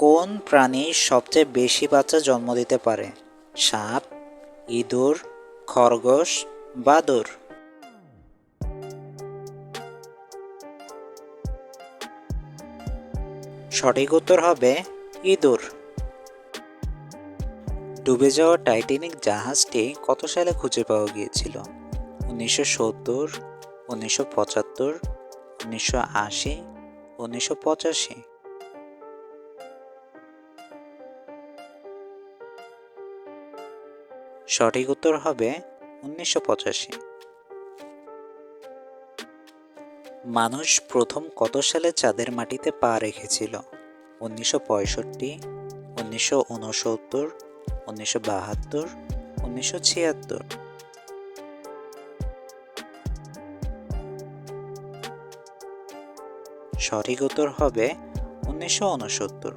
কোন প্রাণী সবচেয়ে বেশি বাচ্চা জন্ম দিতে পারে? সাপ, ইঁদুর, খরগোশ, বাদুড়? সঠিক উত্তর হবে ইঁদুর। ডুবে যাওয়া টাইটানিক জাহাজটি কত সালে খুঁজে পাওয়া গিয়েছিল? 1970, 1975, 1980, 1985? সঠিক উত্তর হবে 1985। মানুষ প্রথম কত সালে চাঁদের মাটিতে পা রেখেছিল? 1965, 1969, 1972, 1976? সঠিক উত্তর হবে 1969।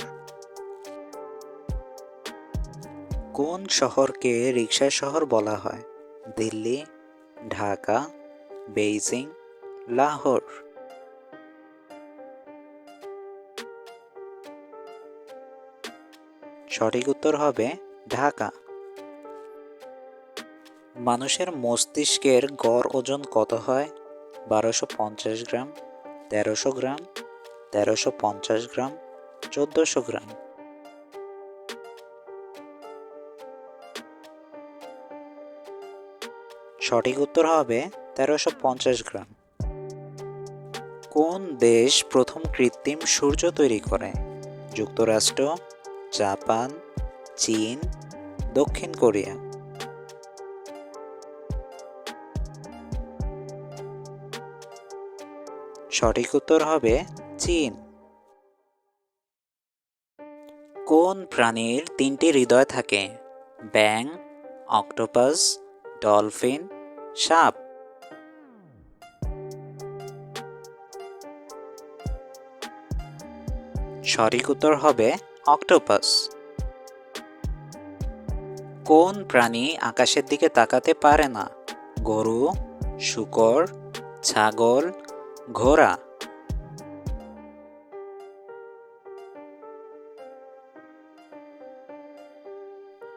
কোন শহরকে রিকশার শহর বলা হয়? দিল্লি, ঢাকা, বেইজিং, লাহোর? সঠিক উত্তর হবে ঢাকা। মানুষের মস্তিষ্কের গড় ওজন কত হয়? 1250 গ্রাম, 1300 গ্রাম, 1350 গ্রাম, 1400 গ্রাম? সঠিক উত্তর হবে 1350 গ্রাম। কোন দেশ প্রথম কৃত্রিম সূর্য তৈরি করে? যুক্তরাষ্ট্র, জাপান, চীন, দক্ষিণ কোরিয়া? সঠিক উত্তর হবে চীন। কোন প্রাণীর 3টি হৃদয় থাকে? ব্যাঙ, অক্টোপাস, ডলফিন, সাপ? সঠিক উত্তর হবে অক্টোপাস। কোন প্রাণী আকাশের দিকে তাকাতে পারে না? গরু, শূকর, ছাগল, ঘোড়া?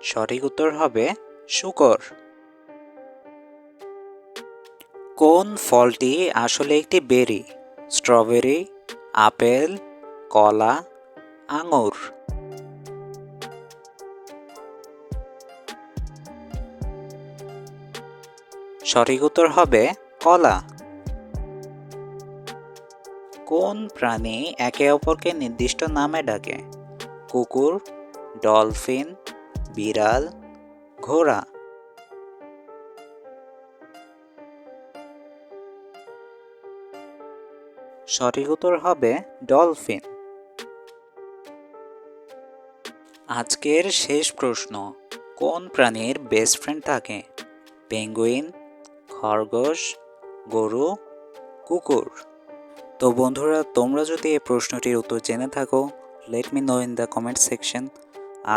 সঠিক উত্তর হবে শূকর। কোন ফলটি আসলে একটি বেরি? স্ট্রবেরি, আপেল, কলা, আঙুর? সঠিক উত্তর হবে কলা। কোন প্রাণী একে অপরকে নির্দিষ্ট নামে ডাকে? কুকুর, ডলফিন, বিড়াল, ঘোড়া? সঠিক উত্তর হবে ডলফিন। আজকের শেষ প্রশ্ন, কোন প্রাণীর বেস্ট ফ্রেন্ড থাকে? পেঙ্গুইন, খরগোশ, গরু, কুকুর? তো বন্ধুরা, তোমরা যদি এই প্রশ্নটির উত্তর জেনে থাকো, let me no in the comment section.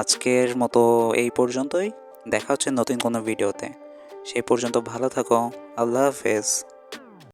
আজকের মতো এই পর্যন্তই, দেখা হচ্ছে নতুন কোনো ভিডিওতে। সেই পর্যন্ত ভালো থাকো। আল্লাহ হাফেজ।